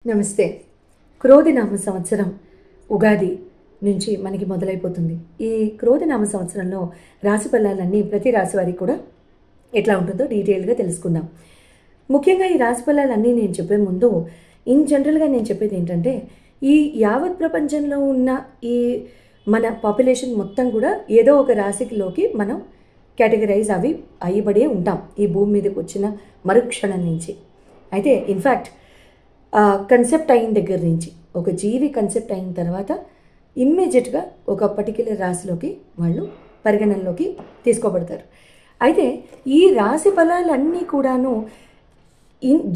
నమస్తే. క్రోధినామ సంవత్సరం ఉగాది నుంచి మనకి మొదలైపోతుంది. ఈ క్రోధినామ సంవత్సరంలో రాశి ఫలాలన్నీ ప్రతి రాశి వారికి కూడా ఎట్లా ఉంటుందో డీటెయిల్గా తెలుసుకుందాం. ముఖ్యంగా ఈ రాశి ఫలాలన్నీ నేను చెప్పే ముందు ఇన్ జనరల్గా నేను చెప్పేది ఏంటంటే, ఈ యావత్ ప్రపంచంలో ఉన్న ఈ మన పాపులేషన్ మొత్తం కూడా ఏదో ఒక రాశిలోకి మనం కేటగరైజ్ అయ్యబడే ఉంటాం ఈ భూమి మీదకి వచ్చిన మరుక్షణం నుంచి. అయితే ఇన్ఫ్యాక్ట్ కన్సెప్ట్ అయిన దగ్గర నుంచి, ఒక జీవి కన్సెప్ట్ అయిన తర్వాత ఇమ్మీడియట్గా ఒక పర్టిక్యులర్ రాశిలోకి వాళ్ళు పరిగణనలోకి తీసుకోబడతారు. అయితే ఈ రాశి ఫలాలన్నీ కూడాను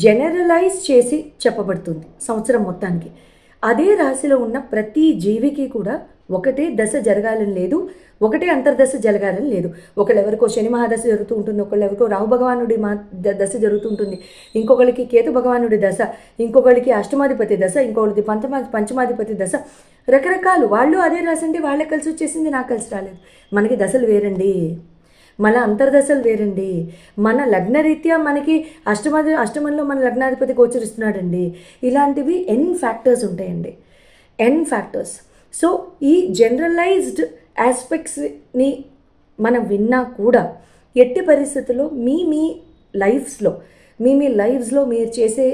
జనరలైజ్ చేసి చెప్పబడుతుంది సంవత్సరం మొత్తానికి. అదే రాశిలో ఉన్న ప్రతి జీవికి కూడా ఒకటే దశ జరగాలని లేదు, ఒకటే అంతర్దశ జరగాలని లేదు. ఒకళ్ళెవరికో శని మహాదశ జరుగుతూ ఉంటుంది, ఒకళ్ళెవరికో రాహు భగవానుడి దశ జరుగుతుంటుంది, ఇంకొకరికి కేతు భగవానుడి దశ, ఇంకొకరికి అష్టమాధిపతి దశ, ఇంకొకరికి పంచమాధిపతి దశ. రకరకాలు. వాళ్ళు అదే రాసి అంటే వాళ్ళకి కలిసి వచ్చేసింది, నాకు కలిసి రాలేదు. మనకి దశలు వేరండి, మన అంతర్దశలు వేరండి. మన లగ్నరీత్యా మనకి అష్టమంలో మన లగ్నాధిపతి గోచరిస్తున్నాడండి. ఇలాంటివి ఎన్ ఫ్యాక్టర్స్ ఉంటాయండి, ఎన్ ఫ్యాక్టర్స్. సో ఈ జనరలైజ్డ్ ఆస్పెక్ట్స్ని మనం విన్నా కూడా ఎట్టి పరిస్థితుల్లో మీ లైఫ్స్లో మీరు చేసే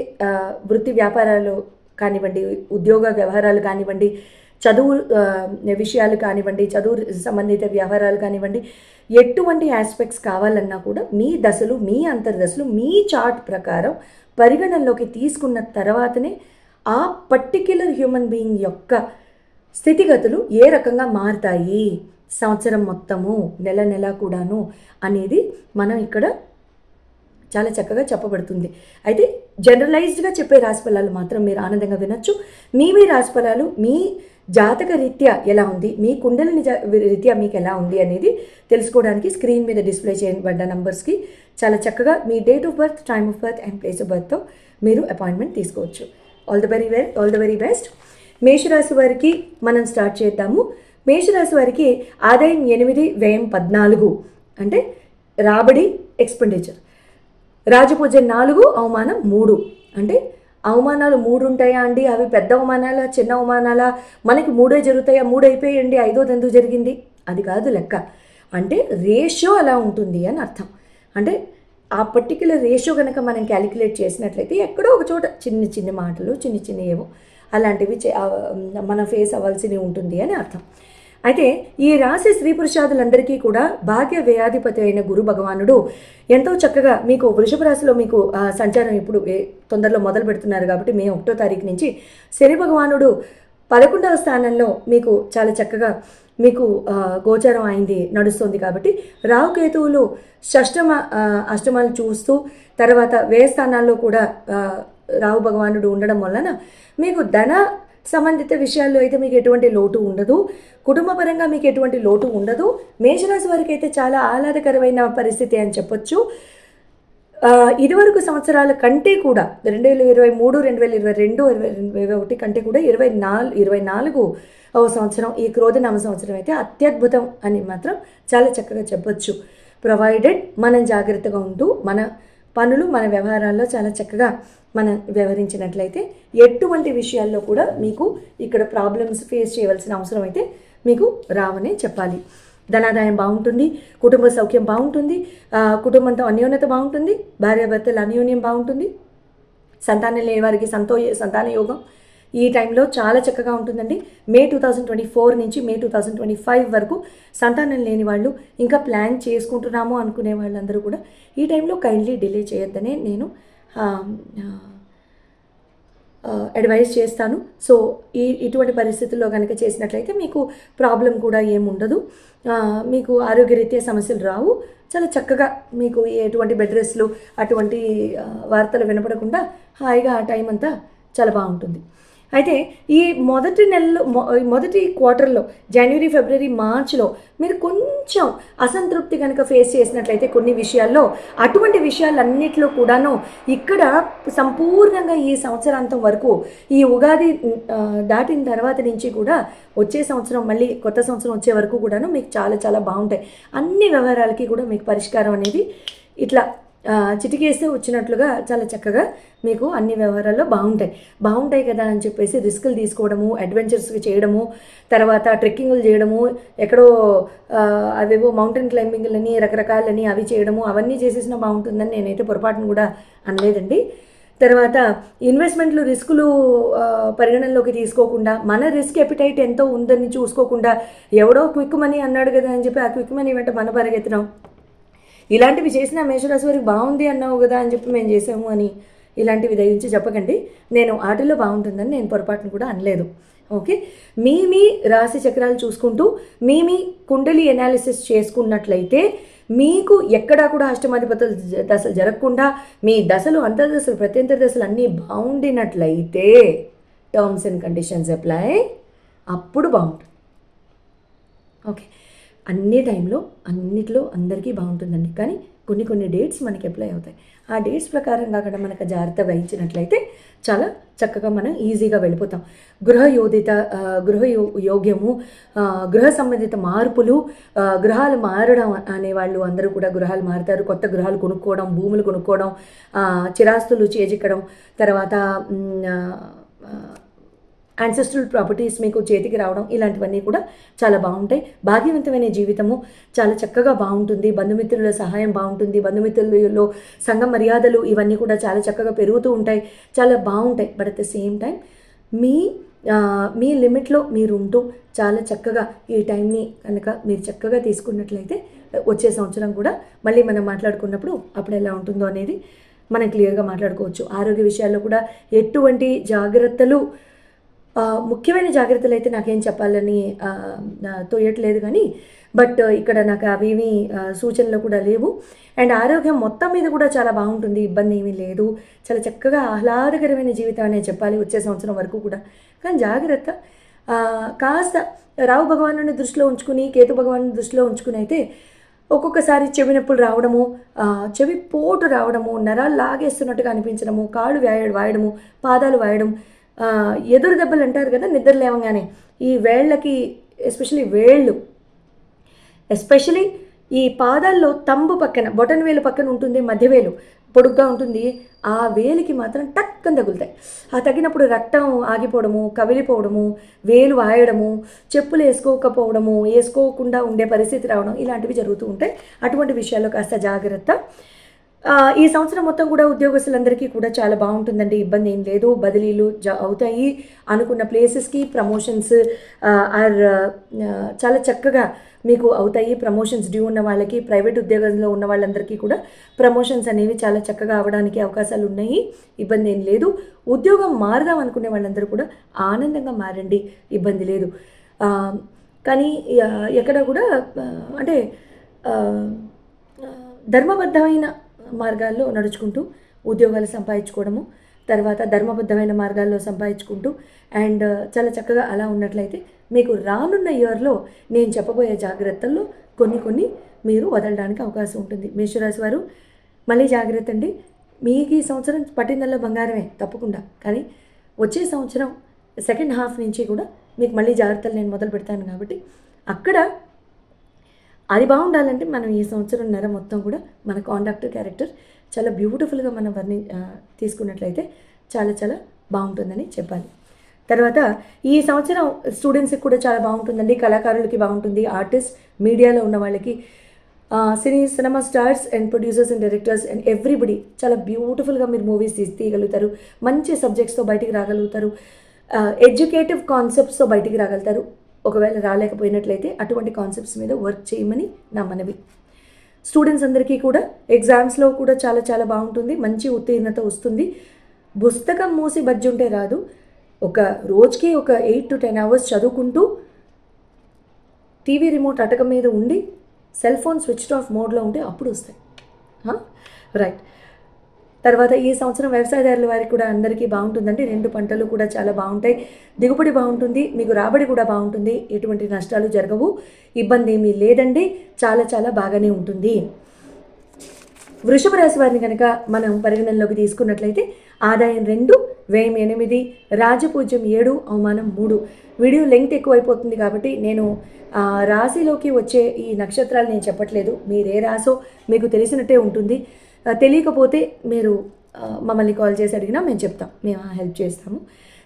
వృత్తి వ్యాపారాలు కానివ్వండి, ఉద్యోగ వ్యవహారాలు కానివ్వండి, చదువు విషయాలు కానివ్వండి, చదువు సంబంధిత వ్యవహారాలు కానివ్వండి, ఎటువంటి ఆస్పెక్ట్స్ కావాలన్నా కూడా మీ దశలు, మీ అంతర్దశలు మీ చార్ట్ ప్రకారం పరిగణనలోకి తీసుకున్న తర్వాతనే ఆ పర్టిక్యులర్ హ్యూమన్ బీయింగ్ యొక్క స్థితిగతులు ఏ రకంగా మారుతాయి సంవత్సరం మొత్తము, నెల నెల కూడాను అనేది మనం ఇక్కడ చాలా చక్కగా చెప్పబడుతుంది. అయితే జనరలైజ్డ్గా చెప్పే రాశిఫలాలు మాత్రం మీరు ఆనందంగా వినొచ్చు. మీ రాశిఫలాలు మీ జాతక రీత్యా ఎలా ఉంది, మీ కుండలిని రీత్యా మీకు ఎలా ఉంది అనేది తెలుసుకోవడానికి స్క్రీన్ మీద డిస్ప్లే చేయబడ్డ నంబర్స్కి చాలా చక్కగా మీ date of birth, time of birth and place of బర్త్తో మీరు అపాయింట్మెంట్ తీసుకోవచ్చు. All the very best. మేషరాశి వారికి మనం స్టార్ట్ చేద్దాము. మేషరాశి వారికి ఆదాయం 8, వ్యయం 14, అంటే రాబడి ఎక్స్పెండిచర్. రాజపూజ 4, అవమానం 3. అంటే అవమానాలు 3 ఉంటాయా అండి? అవి పెద్ద అవమానాలా, చిన్న అవమానాలా? మనకి 3 జరుగుతాయా? 3 అయిపోయాయండి, 5ది ఎందుకు జరిగింది? అది కాదు లెక్క. అంటే రేషియో అలా ఉంటుంది అని అర్థం. అంటే ఆ పర్టిక్యులర్ రేషియో కనుక మనం క్యాలిక్యులేట్ చేసినట్లయితే ఎక్కడో ఒక చోట చిన్న మాటలు, చిన్న ఏవో అలాంటివి మనం ఫేస్ అవ్వాల్సి ఉంటుంది అని అర్థం. అయితే ఈ రాశి స్త్రీ పురుషాదులందరికీ కూడా భాగ్య వ్యయాధిపతి అయిన గురు భగవానుడు ఎంతో చక్కగా మీకు వృషభ రాశిలో మీకు సంచారం ఇప్పుడు తొందరలో మొదలు పెడుతున్నారు కాబట్టి మే 1వ తారీఖు నుంచి శని భగవానుడు 11వ స్థానంలో మీకు చాలా చక్కగా మీకు గోచారం అయింది, నడుస్తుంది. కాబట్టి రాహుకేతువులు అష్టమాలు చూస్తూ తర్వాత వ్యయ స్థానాల్లో కూడా రాహు భగవానుడు ఉండడం వలన మీకు ధన సంబంధిత విషయాల్లో అయితే మీకు ఎటువంటి లోటు ఉండదు, కుటుంబ పరంగా మీకు ఎటువంటి లోటు ఉండదు. మేషరాశి వారికి అయితే చాలా ఆహ్లాదకరమైన పరిస్థితి అని చెప్పొచ్చు. ఇదివరకు సంవత్సరాల కంటే కూడా 2023, 2022, 2021 కంటే కూడా 24వ సంవత్సరం ఈ క్రోధనామ సంవత్సరం అయితే అత్యద్భుతం అని మాత్రం చాలా చక్కగా చెప్పొచ్చు. ప్రొవైడెడ్ మనం జాగ్రత్తగా ఉంటూ మన పనులు, మన వ్యవహారాల్లో చాలా చక్కగా మనం వ్యవహరించినట్లయితే ఎటువంటి విషయాల్లో కూడా మీకు ఇక్కడ ప్రాబ్లమ్స్ ఫేస్ చేయవలసిన అవసరం అయితే మీకు రావనే చెప్పాలి. ధనాదాయం బాగుంటుంది, కుటుంబ సౌఖ్యం బాగుంటుంది, కుటుంబంతో అన్యోన్యత బాగుంటుంది, భార్యాభర్తల అన్యోన్యం బాగుంటుంది, సంతానం లేని వారికి సంతాన యోగం ఈ టైంలో చాలా చక్కగా ఉంటుందండి. మే 2024 నుంచి మే 2025 వరకు సంతానం లేని వాళ్ళు, ఇంకా ప్లాన్ చేసుకుంటున్నాము అనుకునే వాళ్ళందరూ కూడా ఈ టైంలో కైండ్లీ డిలే చేయొద్దనే నేను అడ్వైస్ చేస్తాను. సో ఇటువంటి పరిస్థితుల్లో కనుక చేసినట్లయితే మీకు ప్రాబ్లం కూడా ఏముండదు, మీకు ఆరోగ్యరీత్యా సమస్యలు రావు. చాలా చక్కగా మీకు ఎటువంటి బెడ్ రెస్ట్లు అటువంటి వార్తలు వినపడకుండా హాయిగా ఆ టైం అంతా చాలా బాగుంటుంది. అయితే ఈ మొదటి క్వార్టర్లో జనవరి, ఫిబ్రవరి, మార్చ్లో మీరు కొంచెం అసంతృప్తి కనుక ఫేస్ చేసినట్లయితే కొన్ని విషయాల్లో, అటువంటి విషయాలన్నిటిలో కూడాను ఇక్కడ సంపూర్ణంగా ఈ సంవత్సరాంతం వరకు ఈ ఉగాది దాటిన తర్వాత నుంచి కూడా వచ్చే సంవత్సరం మళ్ళీ కొత్త సంవత్సరం వచ్చే వరకు కూడాను మీకు చాలా చాలా బాగుంటాయి. అన్ని వ్యవహారాలకి కూడా మీకు పరిష్కారం అనేది ఇట్లా చిటికేస్తే వచ్చినట్లుగా చాలా చక్కగా మీకు అన్ని వ్యవహారాల్లో బాగుంటాయి కదా అని చెప్పేసి రిస్కులు తీసుకోవడము, అడ్వెంచర్స్కి చేయడము, తర్వాత ట్రెక్కింగ్లు చేయడము, ఎక్కడో అవేవో మౌంటైన్ క్లైంబింగ్లని రకరకాలని అవి చేయడము, అవన్నీ చేసేసినా బాగుంటుందని నేనైతే పొరపాటును కూడా అనలేదండి. తర్వాత ఇన్వెస్ట్మెంట్లు రిస్కులు పరిగణనలోకి తీసుకోకుండా మన రిస్క్ ఎపిటైట్ ఎంతో ఉందని చూసుకోకుండా ఎవడో క్విక్ మనీ అన్నాడు కదా అని చెప్పి ఆ క్విక్ మనీ వెంట మన పరిగెత్తడం, ఇలాంటివి చేసిన మేషరాశి వారికి బాగుంది అన్నావు కదా అని చెప్పి మేము చేసాము అని ఇలాంటివి దయించి చెప్పకండి. నేను ఆటల్లో బాగుంటుందని నేను పొరపాటును కూడా అనలేదు. ఓకే, మీ రాశి చక్రాలు చూసుకుంటూ మీ కుండలి ఎనాలిసిస్ చేసుకున్నట్లయితే మీకు ఎక్కడా కూడా అష్టమాధిపతుల దశలు జరగకుండా మీ దశలు అంతర్దశలు ప్రత్యంతర దశలు అన్నీ బాగుండినట్లయితే టర్మ్స్ అండ్ కండిషన్స్ అప్లై, అప్పుడు బాగుంటుంది. ఓకే, అన్ని టైంలో అన్నిట్లో అందరికీ బాగుంటుందండి. కానీ కొన్ని డేట్స్ మనకి అప్లై అవుతాయి. ఆ డేట్స్ ప్రకారం కాకుండా మనకు జాగ్రత్త వహించినట్లయితే చాలా చక్కగా మనం ఈజీగా వెళ్ళిపోతాం. యోగ్యము, గృహ సంబంధిత మార్పులు, గృహాలు మారడం అనేవాళ్ళు అందరూ కూడా గృహాలు మారుతారు. కొత్త గృహాలు కొనుక్కోవడం, భూములు కొనుక్కోవడం, చిరాస్తులు చేజిక్కడం, తర్వాత యాన్సెస్ట్రల్ ప్రాపర్టీస్ మీకు చేతికి రావడం, ఇలాంటివన్నీ కూడా చాలా బాగుంటాయి. భాగ్యవంతమైన జీవితము చాలా చక్కగా బాగుంటుంది. బంధుమిత్రుల సహాయం బాగుంటుంది. బంధుమిత్రులలో సంఘ మర్యాదలు ఇవన్నీ కూడా చాలా చక్కగా పెరుగుతూ ఉంటాయి, చాలా బాగుంటాయి. But at the same time మీ లిమిట్లో మీరు ఉంటూ చాలా చక్కగా ఈ టైంని కనుక మీరు చక్కగా తీసుకున్నట్లయితే వచ్చే సంవత్సరం కూడా మళ్ళీ మనం మాట్లాడుకున్నప్పుడు అప్పుడు ఎలా ఉంటుందో అనేది మనం క్లియర్గా మాట్లాడుకోవచ్చు. ఆరోగ్య విషయాల్లో కూడా ఎటువంటి జాగ్రత్తలు, ముఖ్యమైన జాగ్రత్తలు అయితే నాకేం చెప్పాలని తోయట్లేదు కానీ బట్ ఇక్కడ నాకు అవేమీ సూచనలు కూడా లేవు. అండ్ ఆరోగ్యం మొత్తం మీద కూడా చాలా బాగుంటుంది, ఇబ్బంది ఏమీ లేదు. చాలా చక్కగా ఆహ్లాదకరమైన జీవితం అనే చెప్పాలి వచ్చే సంవత్సరం వరకు కూడా. కానీ జాగ్రత్త, కాస్త రావు భగవాను దృష్టిలో ఉంచుకుని కేతు భగవాను దృష్టిలో ఉంచుకుని అయితే ఒక్కొక్కసారి చెవి నొప్పులు రావడము, చెవి పోటు రావడము, నరాలు లాగేస్తున్నట్టుగా అనిపించడము, కాళ్ళు వాయడము, పాదాలు వాయడం, ఎదురు దెబ్బలు అంటారు కదా నిద్ర లేవగానే, ఈ వేళ్ళకి ఎస్పెషలీ ఈ పాదాల్లో తంబు పక్కన బొటన్ వేలు పక్కన ఉంటుంది, మధ్యవేలు పొడుగ్గా ఉంటుంది, ఆ వేలికి మాత్రం టక్కని తగులుతాయి. ఆ తగినప్పుడు రక్తం ఆగిపోవడము, కవిలిపోవడము, వేలు వాయడము, చెప్పులు వేసుకోకుండా ఉండే పరిస్థితి రావడం, ఇలాంటివి జరుగుతూ ఉంటాయి. అటువంటి విషయాల్లో కాస్త జాగ్రత్త. ఈ సంవత్సరం మొత్తం కూడా ఉద్యోగస్తులందరికీ కూడా చాలా బాగుంటుందండి, ఇబ్బంది ఏం లేదు. బదిలీలు అవుతాయి, అనుకున్న ప్లేసెస్కి ప్రమోషన్స్ చాలా చక్కగా మీకు అవుతాయి. ప్రమోషన్స్ డ్యూ ఉన్న వాళ్ళకి, ప్రైవేట్ ఉద్యోగంలో ఉన్న వాళ్ళందరికీ కూడా ప్రమోషన్స్ అనేవి చాలా చక్కగా అవ్వడానికి అవకాశాలు ఉన్నాయి, ఇబ్బంది ఏం లేదు. ఉద్యోగం మారదాం అనుకునే వాళ్ళందరూ కూడా ఆనందంగా మారండి, ఇబ్బంది లేదు. కానీ ఎక్కడ కూడా అంటే ధర్మబద్ధమైన మార్గాల్లో నడుచుకుంటూ ఉద్యోగాలు సంపాదించుకోవడము, తర్వాత ధర్మబద్ధమైన మార్గాల్లో సంపాదించుకుంటూ అండ్ చాలా చక్కగా అలా ఉన్నట్లయితే మీకు రానున్న ఇయర్లో నేను చెప్పబోయే జాగ్రత్తల్లో కొన్ని మీరు వదలడానికి అవకాశం ఉంటుంది. మేషరాశి వారు మళ్ళీ జాగ్రత్త అండి. మీకు ఈ సంవత్సరం పట్టిందల్లో బంగారమే తప్పకుండా, కానీ వచ్చే సంవత్సరం సెకండ్ హాఫ్ నుంచి కూడా మీకు మళ్ళీ జాగ్రత్తలు నేను మొదలు పెడతాను. కాబట్టి అక్కడ అది బాగుండాలంటే మనం ఈ సంవత్సరంన్నర మొత్తం కూడా మన కాండక్ట్ క్యారెక్టర్ చాలా బ్యూటిఫుల్గా మనం తీసుకున్నట్లయితే చాలా చాలా బాగుంటుందని చెప్పాలి. తర్వాత ఈ సంవత్సరం స్టూడెంట్స్కి కూడా చాలా బాగుంటుందండి, కళాకారులకి బాగుంటుంది, ఆర్టిస్ట్, మీడియాలో ఉన్న వాళ్ళకి, cinema stars and producers and directors and everybody చాలా బ్యూటిఫుల్గా మీరు మూవీస్ తీయగలుగుతారు, మంచి సబ్జెక్ట్స్తో బయటికి రాగలుగుతారు, ఎడ్యుకేటివ్ కాన్సెప్ట్స్తో బయటికి రాగలుగుతారు. ఒకవేళ రాలేకపోయినట్లయితే అటువంటి కాన్సెప్ట్స్ మీద వర్క్ చేయమని నా మనవి. స్టూడెంట్స్ అందరికీ కూడా ఎగ్జామ్స్లో కూడా చాలా చాలా బాగుంటుంది, మంచి ఉత్తీర్ణత వస్తుంది. పుస్తకం మూసి బజ్జుంటే రాదు, ఒక రోజుకి ఒక 8 to 10 hours చదువుకుంటూ టీవీ రిమోట్ అటక మీద ఉండి సెల్ ఫోన్ స్విచ్డ్ ఆఫ్ మోడ్లో ఉంటే అప్పుడు వస్తాయి. రైట్. తర్వాత ఈ సంవత్సరం వ్యవసాయదారుల వారికి కూడా అందరికీ బాగుంటుందండి. 2 పంటలు కూడా చాలా బాగుంటాయి, దిగుబడి బాగుంటుంది, మీకు రాబడి కూడా బాగుంటుంది, ఎటువంటి నష్టాలు జరగవు, ఇబ్బంది ఏమీ లేదండి, చాలా చాలా బాగానే ఉంటుంది. వృషభ రాశి వారిని కనుక మనం పరిగణనలోకి తీసుకున్నట్లయితే ఆదాయం 2, వ్యయం 8, రాజపూజ్యం 7, అవమానం 3. వీడియో లెంగ్త్ ఎక్కువైపోతుంది కాబట్టి నేను రాశిలోకి వచ్చే ఈ నక్షత్రాలు నేను చెప్పట్లేదు, మీరే రాసో మీకు తెలిసినట్టే ఉంటుంది. తెలియకపోతే మీరు మమ్మల్ని కాల్ చేసి అడిగినా మేము చెప్తాం, మేము హెల్ప్ చేస్తాము.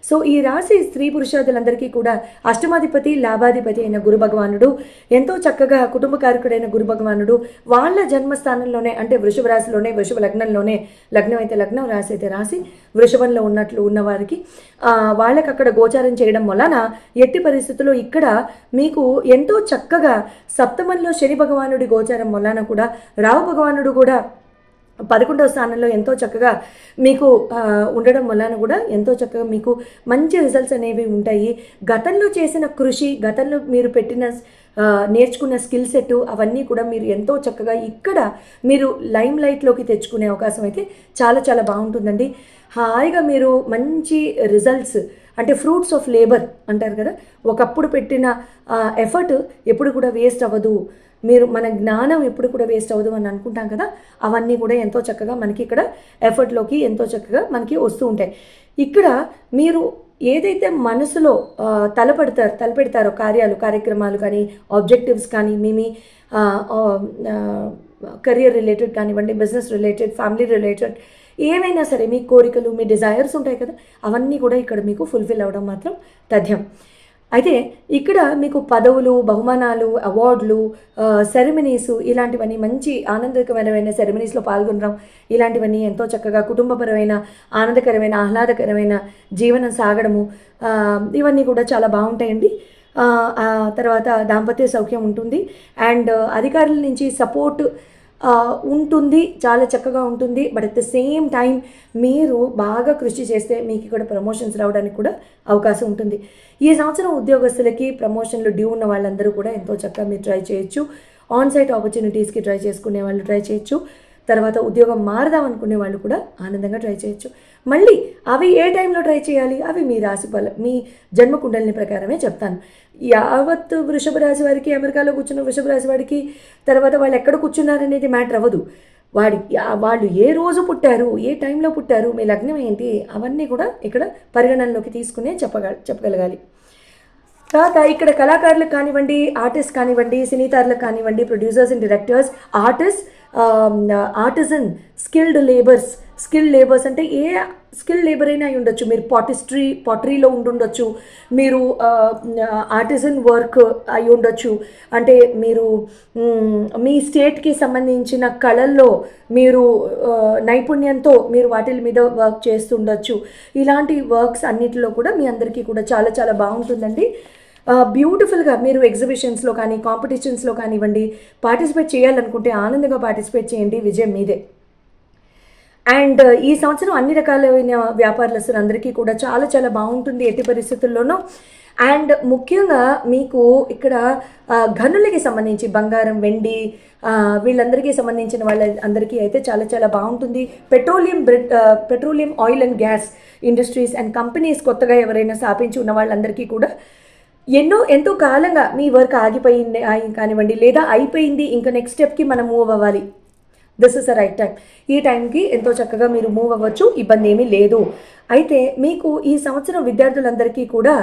సో ఈ రాశి స్త్రీ పురుషాదులందరికీ కూడా అష్టమాధిపతి లాభాధిపతి అయిన గురు భగవానుడు, ఎంతో చక్కగా కుటుంబకారకుడైన గురు భగవానుడు వాళ్ళ జన్మస్థానంలోనే, అంటే వృషభ రాశిలోనే, వృషభ లగ్నంలోనే, లగ్నం అయితే లగ్నం, రాశి అయితే రాశి, వృషభంలో ఉన్నవారికి వాళ్ళకి అక్కడ గోచారం చేయడం వలన ఎట్టి పరిస్థితుల్లో ఇక్కడ మీకు ఎంతో చక్కగా సప్తమంలో శని భగవానుడి గోచారం వలన కూడా రాహు భగవానుడు కూడా 11వ స్థానంలో ఎంతో చక్కగా మీకు ఉండడం వలన కూడా ఎంతో చక్కగా మీకు మంచి రిజల్ట్స్ అనేవి ఉంటాయి. గతంలో చేసిన కృషి, గతంలో మీరు పెట్టిన నేర్చుకున్న స్కిల్ సెట్ అవన్నీ కూడా మీరు ఎంతో చక్కగా ఇక్కడ మీరు లైమ్ లైట్లోకి తెచ్చుకునే అవకాశం అయితే చాలా చాలా బాగుంటుందండి. హాయిగా మీరు మంచి రిజల్ట్స్, అంటే ఫ్రూట్స్ ఆఫ్ లేబర్ అంటారు కదా, ఒకప్పుడు పెట్టిన ఎఫర్ట్ ఎప్పుడు కూడా వేస్ట్ అవ్వదు, మీరు మన జ్ఞానం ఎప్పుడు కూడా వేస్ట్ అవ్వదు అని అనుకుంటాం కదా, అవన్నీ కూడా ఎంతో చక్కగా మనకి ఇక్కడ ఎఫర్ట్లోకి ఎంతో చక్కగా మనకి వస్తూ ఉంటాయి. ఇక్కడ మీరు ఏదైతే మనసులో తలపెడతారో కార్యక్రమాలు కానీ, ఆబ్జెక్టివ్స్ కానీ, మీ కెరియర్ రిలేటెడ్ కానివ్వండి, బిజినెస్ రిలేటెడ్, ఫ్యామిలీ రిలేటెడ్, ఏమైనా సరే మీ కోరికలు, మీ డిజైర్స్ ఉంటాయి కదా, అవన్నీ కూడా ఇక్కడ మీకు ఫుల్ఫిల్ అవ్వడం మాత్రం తథ్యం. అయితే ఇక్కడ మీకు పదవులు, బహుమానాలు, అవార్డులు, సెరమనీస్, ఇలాంటివన్నీ మంచి ఆనందకరమైన సెరమనీస్లో పాల్గొనడం, ఇలాంటివన్నీ ఎంతో చక్కగా కుటుంబపరమైన ఆనందకరమైన ఆహ్లాదకరమైన జీవనం సాగడము, ఇవన్నీ కూడా చాలా బాగుంటాయండి. తర్వాత దాంపత్య సౌఖ్యం ఉంటుంది, అండ్ అధికారుల నుంచి సపోర్ట్ ఉంటుంది, చాలా చక్కగా ఉంటుంది. But at the same time మీరు బాగా కృషి చేస్తే మీకు ఇక్కడ ప్రమోషన్స్ రావడానికి కూడా అవకాశం ఉంటుంది. ఈ సంవత్సరం ఉద్యోగస్తులకి ప్రమోషన్లు డ్యూ ఉన్న వాళ్ళందరూ కూడా ఎంతో చక్కగా మీరు ట్రై చేయొచ్చు. ఆన్సైట్ ఆపర్చునిటీస్కి ట్రై చేసుకునే వాళ్ళు ట్రై చేయొచ్చు. తర్వాత ఉద్యోగం మారదాం అనుకునే వాళ్ళు కూడా ఆనందంగా ట్రై చేయొచ్చు. మళ్ళీ అవి ఏ టైంలో ట్రై చేయాలి, అవి మీ రాశి మీ జన్మ కుండలిని ప్రకారమే చెప్తాను. యావత్ వృషభ రాశి వారికి, అమెరికాలో కూర్చున్న వృషభ రాశి వాడికి, తర్వాత వాళ్ళు ఎక్కడ కూర్చున్నారనేది మ్యాటర్ అవ్వదు. వాళ్ళు ఏ రోజు పుట్టారు, ఏ టైంలో పుట్టారు, మీ లగ్నం ఏంటి, అవన్నీ కూడా ఇక్కడ పరిగణనలోకి తీసుకునే చెప్పగలగాలి. తర్వాత ఇక్కడ కళాకారులకు కానివ్వండి, ఆర్టిస్ట్ కానివ్వండి, సినీతారులకు కానివ్వండి, producers and directors, artisan, skilled labours అంటే ఏ స్కిల్ లేబర్ అయినా అయి ఉండొచ్చు. మీరు పాటరీలో ఉండుండొచ్చు, మీరు ఆర్టిజన్ వర్క్ అయి ఉండొచ్చు, అంటే మీరు మీ స్టేట్కి సంబంధించిన కళల్లో మీరు నైపుణ్యంతో మీరు వాటి మీద వర్క్ చేస్తుండొచ్చు. ఇలాంటి వర్క్స్ అన్నిటిలో కూడా మీ అందరికీ కూడా చాలా చాలా బాగుంటుందండి. బ్యూటిఫుల్గా మీరు ఎగ్జిబిషన్స్లో కానీ, కాంపిటీషన్స్లో కానివ్వండి, పార్టిసిపేట్ చేయాలనుకుంటే ఆనందంగా పార్టిసిపేట్ చేయండి, విజయం మీదే. అండ్ ఈ సంవత్సరం అన్ని రకాలైన వ్యాపారస్తులు అందరికీ కూడా చాలా చాలా బాగుంటుంది ఎట్టి పరిస్థితుల్లోనూ. అండ్ ముఖ్యంగా మీకు ఇక్కడ గనులకి సంబంధించి బంగారం, వెండి, వీళ్ళందరికీ సంబంధించిన వాళ్ళందరికీ అయితే చాలా చాలా బాగుంటుంది. Petroleum oil and gas industries and companies కొత్తగా ఎవరైనా స్థాపించి ఉన్న వాళ్ళందరికీ కూడా ఎంతో కాలంగా మీ వర్క్ ఆగిపోయింది కానివ్వండి, లేదా అయిపోయింది, ఇంకా నెక్స్ట్ స్టెప్కి మనం మూవ్ అవ్వాలి, this is the right time. ఈ టైంకి ఎంతో చక్కగా మీరు మూవ్ అవ్వచ్చు, ఇబ్బంది ఏమీ లేదు. అయితే మీకు ఈ సంవత్సరం విద్యార్థులందరికీ కూడా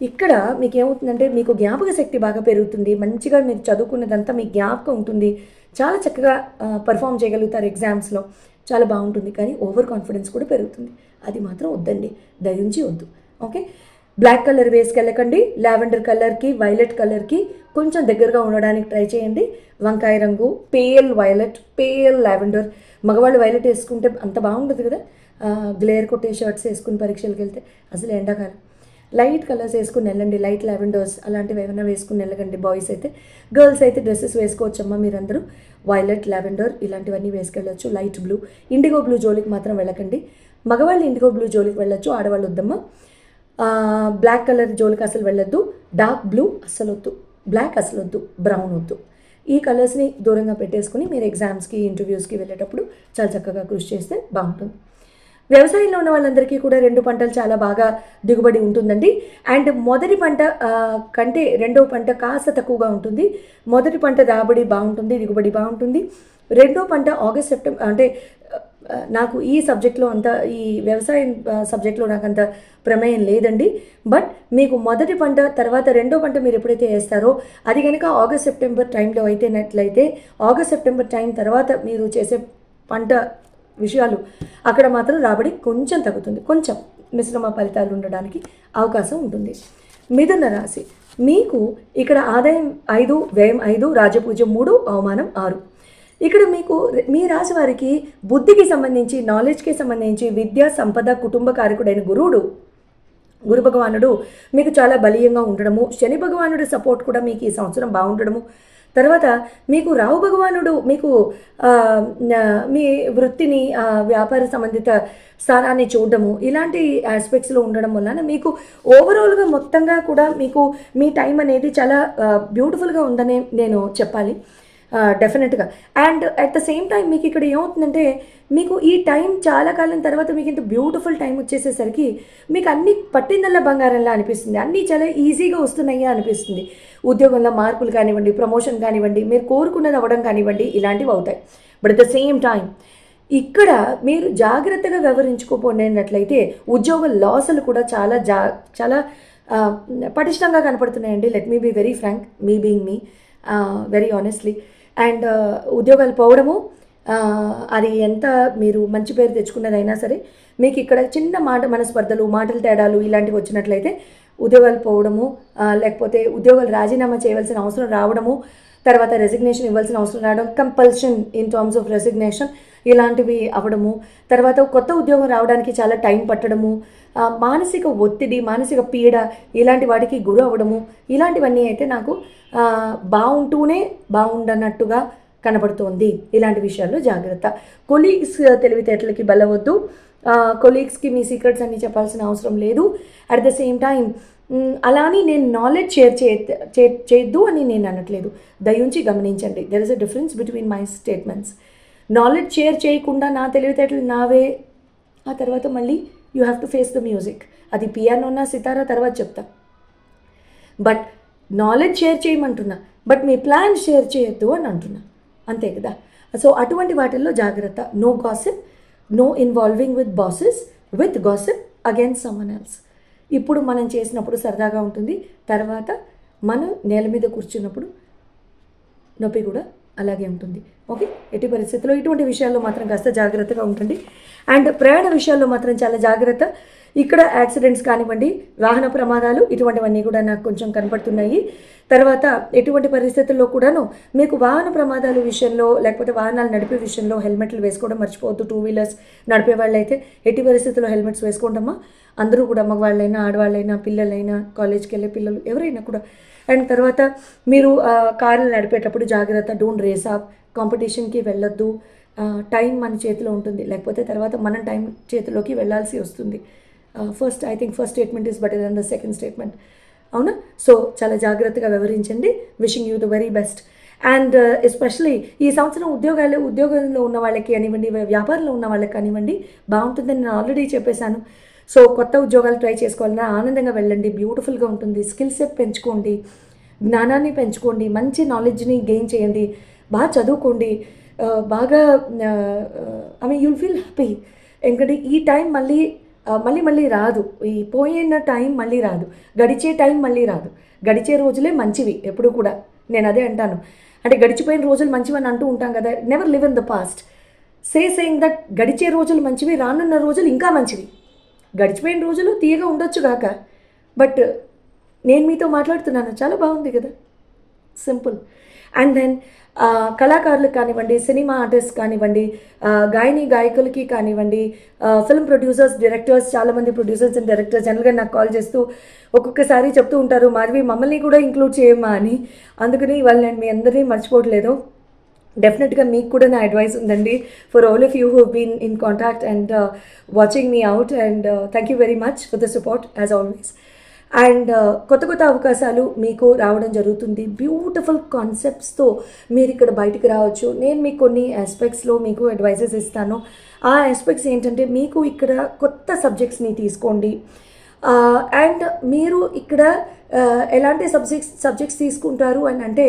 ఇక్కడ మీకు ఏమవుతుందంటే మీకు జ్ఞాపక శక్తి బాగా పెరుగుతుంది, మంచిగా మీరు చదువుకున్నదంతా మీ జ్ఞాపకం ఉంటుంది, చాలా చక్కగా పర్ఫామ్ చేయగలుగుతారు ఎగ్జామ్స్లో, చాలా బాగుంటుంది. కానీ ఓవర్ కాన్ఫిడెన్స్ కూడా పెరుగుతుంది, అది మాత్రం వద్దండి, దయించి వద్దు. ఓకే, బ్లాక్ కలర్ వేసుకెళ్ళకండి, లావెండర్ కలర్కి, వైలెట్ కలర్కి కొంచెం దగ్గరగా ఉండడానికి ట్రై చేయండి. వంకాయ రంగు, పేల్ వైలెట్, పేల్ లావెండర్, మగవాళ్ళు వైలెట్ వేసుకుంటే అంత బాగుంటుంది కదా, గ్లేర్ కొట్టే షర్ట్స్ వేసుకుని పరీక్షలకు వెళ్తే అసలు ఎండాకాలం. లైట్ కలర్స్ వేసుకుని వెళ్ళండి, లైట్ లావెండర్స్ అలాంటివి ఏమైనా వేసుకుని వెళ్ళకండి. బాయ్స్ అయితే, గర్ల్స్ అయితే డ్రెస్సెస్ వేసుకోవచ్చమ్మా మీరందరూ, వైలెట్, లావెండర్ ఇలాంటివన్నీ వేసుకెళ్ళచ్చు. లైట్ బ్లూ, ఇండిగో బ్లూ జోలికి మాత్రం వెళ్ళకండి. మగవాళ్ళు ఇండిగో బ్లూ జోలికి వెళ్ళొచ్చు, ఆడవాళ్ళు వద్దమ్మా. బ్లాక్ కలర్ జోలికి అసలు వెళ్ళొద్దు, డార్క్ బ్లూ అస్సలు వద్దు, బ్లాక్ అసలు వద్దు, బ్రౌన్ వద్దు. ఈ కలర్స్ని దూరంగా పెట్టేసుకుని మీరు ఎగ్జామ్స్కి, ఇంటర్వ్యూస్కి వెళ్ళేటప్పుడు చాలా చక్కగా కృషి చేస్తే బాగుంటుంది. వ్యవసాయంలో ఉన్న వాళ్ళందరికీ కూడా 2 పంటలు చాలా బాగా దిగుబడి ఉంటుందండి. అండ్ మొదటి పంట కంటే రెండవ పంట కాస్త తక్కువగా ఉంటుంది. మొదటి పంట రాబడి బాగుంటుంది, దిగుబడి బాగుంటుంది. రెండో పంట ఆగస్ట్, సెప్టెంబర్, అంటే నాకు ఈ సబ్జెక్ట్లో అంత, ఈ వ్యవసాయం సబ్జెక్ట్లో నాకు అంత ప్రమేయం లేదండి. బట్ మీకు మొదటి పంట తర్వాత రెండో పంట మీరు ఎప్పుడైతే వేస్తారో అది కనుక ఆగస్ట్ సెప్టెంబర్ టైంలో అయితేనట్లయితే, ఆగస్ట్ సెప్టెంబర్ టైం తర్వాత మీరు చేసే పంట విషయాలు అక్కడ మాత్రం రాబడి కొంచెం తగ్గుతుంది, కొంచెం మిశ్రమ ఫలితాలు ఉండడానికి అవకాశం ఉంటుంది. మిథున రాశి మీకు ఇక్కడ ఆదాయం 5, వ్యయం 5, రాజపూజ్యం 3, అవమానం 6. ఇక్కడ మీకు మీ రాశి వారికి బుద్ధికి సంబంధించి, నాలెడ్జ్కి సంబంధించి, విద్య, సంపద, కుటుంబ కారకుడైన గురు భగవానుడు మీకు చాలా బలీయంగా ఉండడము, శని భగవానుడి సపోర్ట్ కూడా మీకు ఈ సంవత్సరం బాగుండడము, తర్వాత మీకు రాహు భగవానుడు మీకు మీ వృత్తిని, వ్యాపార సంబంధిత స్థానాన్ని చూడడము, ఇలాంటి ఆస్పెక్ట్స్లో ఉండడం వలన మీకు ఓవరాల్గా మొత్తంగా కూడా మీకు మీ టైం అనేది చాలా బ్యూటిఫుల్గా ఉందని నేను చెప్పాలి డెఫినెట్గా. And at the same time మీకు ఇక్కడ ఏమవుతుందంటే, మీకు ఈ టైం చాలా కాలం తర్వాత మీకు ఇంత బ్యూటిఫుల్ టైం వచ్చేసేసరికి మీకు అన్నీ పట్టిందల్లా బంగారంలా అనిపిస్తుంది, అన్నీ చాలా ఈజీగా వస్తున్నాయా అనిపిస్తుంది. ఉద్యోగంలో మార్పులు కానివ్వండి, ప్రమోషన్ కానివ్వండి, మీరు కోరుకున్నది అవ్వడం కానివ్వండి, ఇలాంటివి అవుతాయి. But at the same time ఇక్కడ మీరు జాగ్రత్తగా వ్యవహరించుకోపోయినట్లయితే ఉద్యోగ లాసులు కూడా చాలా పటిష్టంగా కనపడుతున్నాయండి. Let me be very frank, me being me very honestly. And ఉద్యోగాలు పోవడము, అది ఎంత మీరు మంచి పేరు తెచ్చుకున్నదైనా సరే మీకు ఇక్కడ చిన్న మనస్పర్ధలు, మాటల తేడాలు ఇలాంటివి వచ్చినట్లయితే ఉద్యోగాలు పోవడము, లేకపోతే ఉద్యోగాలు రాజీనామా చేయవలసిన అవసరం రావడము, తర్వాత రెసిగ్నేషన్ ఇవ్వాల్సిన అవసరం రావడం, compulsion in terms of resignation ఇలాంటివి అవ్వడము, తర్వాత కొత్త ఉద్యోగం రావడానికి చాలా టైం పట్టడము, మానసిక ఒత్తిడి, మానసిక పీడ ఇలాంటి వాటికి గురి అవ్వడము, ఇలాంటివన్నీ అయితే నాకు బాగుంటూనే బాగుండనట్టుగా కనబడుతోంది. ఇలాంటి విషయాల్లో జాగ్రత్త. కొలీగ్స్ తెలివితేటలకి బలవద్దు, కొలీగ్స్కి మీ సీక్రెట్స్ అన్నీ చెప్పాల్సిన అవసరం లేదు. అట్ ద సేమ్ టైం అలానే నేను నాలెడ్జ్ షేర్ చేయొద్దు అని నేను అనట్లేదు, దయించి గమనించండి. There is a difference between my statements. Knowledge share చేయకుండా నా తెలివితేటలు నావే, ఆ తర్వాత మళ్ళీ you have to face the music. అది పియానోనా సితారా తర్వాత చెప్తా. బట్ నాలెడ్జ్ షేర్ చేయమంటున్నా, బట్ మీ ప్లాన్ షేర్ చేయొద్దు అని అంటున్నా, అంతే కదా. సో అటువంటి వాటిల్లో జాగ్రత్త. No gossip, no involving with bosses, with gossip against someone else. ఇప్పుడు మనం చేసినప్పుడు సరదాగా ఉంటుంది, తర్వాత మనం నేల మీద కూర్చున్నప్పుడు నొప్పి కూడా అలాగే ఉంటుంది. ఓకే, ఎట్టి పరిస్థితుల్లో ఇటువంటి విషయాల్లో మాత్రం కాస్త జాగ్రత్తగా ఉంటుంది. అండ్ ప్రయాణ విషయాల్లో మాత్రం చాలా జాగ్రత్త. ఇక్కడ యాక్సిడెంట్స్ కానివ్వండి, వాహన ప్రమాదాలు ఇటువంటివన్నీ కూడా నాకు కొంచెం కనపడుతున్నాయి. తర్వాత ఎటువంటి పరిస్థితుల్లో కూడాను మీకు వాహన ప్రమాదాల విషయంలో, లేకపోతే వాహనాలు నడిపే విషయంలో హెల్మెట్లు వేసుకోవడం మర్చిపోవద్దు. 2 వీలర్స్ నడిపే వాళ్ళైతే ఎట్టి పరిస్థితుల్లో హెల్మెట్స్ వేసుకోండమ్మా. అందరూ కూడా మగవాళ్ళైనా, ఆడవాళ్ళైనా, పిల్లలైనా, కాలేజ్కి వెళ్ళే పిల్లలు ఎవరైనా కూడా. అండ్ తర్వాత మీరు కార్లు నడిపేటప్పుడు జాగ్రత్త. డోంట్ రేస్ అప్, కాంపిటీషన్కి వెళ్ళొద్దు. టైం మన చేతిలో ఉంటుంది, లేకపోతే తర్వాత మనం టైం చేతిలోకి వెళ్ళాల్సి వస్తుంది. I think first statement is better than the second statement, అవునా? సో చాలా జాగ్రత్తగా వ్యవహరించండి. Wishing you the very best. And especially ఈ సంవత్సరం ఉద్యోగంలో ఉన్న వాళ్ళకి కానివ్వండి, వ్యాపారంలో ఉన్న వాళ్ళకి కానివ్వండి బాగుంటుందని నేను ఆల్రెడీ చెప్పేశాను. సో కొత్త ఉద్యోగాలు ట్రై చేసుకోవాలన్నా ఆనందంగా వెళ్ళండి, బ్యూటిఫుల్గా ఉంటుంది. స్కిల్ సెట్ పెంచుకోండి, జ్ఞానాన్ని పెంచుకోండి, మంచి నాలెడ్జ్ని గెయిన్ చేయండి, బాగా చదువుకోండి, బాగా యుల్ ఫీల్ హ్యాపీ. ఎందుకంటే ఈ టైం మళ్ళీ రాదు. ఈ పోయిన టైం మళ్ళీ రాదు, గడిచే టైం మళ్ళీ రాదు. గడిచే రోజులే మంచివి ఎప్పుడు కూడా, నేను అదే అంటాను. అంటే గడిచిపోయిన రోజులు మంచివని అంటూ ఉంటాం కదా. Never live in the past. Saying that గడిచే రోజులు మంచివి, రానున్న రోజులు ఇంకా మంచివి. గడిచిపోయిన రోజులు తీయగా ఉండొచ్చు కాక, బట్ నేను మీతో మాట్లాడుతున్నాను, చాలా బాగుంది కదా, సింపుల్. అండ్ దెన్ కళాకారులకు కానివ్వండి, సినిమా ఆర్టిస్ట్ కానివ్వండి, గాయకులకి కానివ్వండి, ఫిల్మ్ ప్రొడ్యూసర్స్, డైరెక్టర్స్, చాలామంది ప్రొడ్యూసర్స్ అండ్ డైరెక్టర్స్ జనరల్గా నాకు కాల్ చేస్తూ ఒక్కొక్కసారి చెప్తూ ఉంటారు, మాధవి మమ్మల్ని కూడా ఇంక్లూడ్ చేయమ్మా అని. అందుకని ఇవాళ నేను మీ అందరినీ మర్చిపోవట్లేదు. డెఫినెట్గా మీకు కూడా నా అడ్వైస్ ఉందండి, for all of you who been in contact and watching me out. And thank you very much for the support as always. And కొత్త అవకాశాలు మీకు రావడం జరుగుతుంది. బ్యూటిఫుల్ కాన్సెప్ట్స్తో మీరు ఇక్కడ బయటికి రావచ్చు. నేను మీకు కొన్ని ఆస్పెక్ట్స్లో మీకు అడ్వైజెస్ ఇస్తాను. ఆ ఆస్పెక్ట్స్ ఏంటంటే, మీకు ఇక్కడ కొత్త సబ్జెక్ట్స్ని తీసుకోండి. అండ్ మీరు ఇక్కడ ఎలాంటి సబ్జెక్ట్స్ తీసుకుంటారు అని అంటే,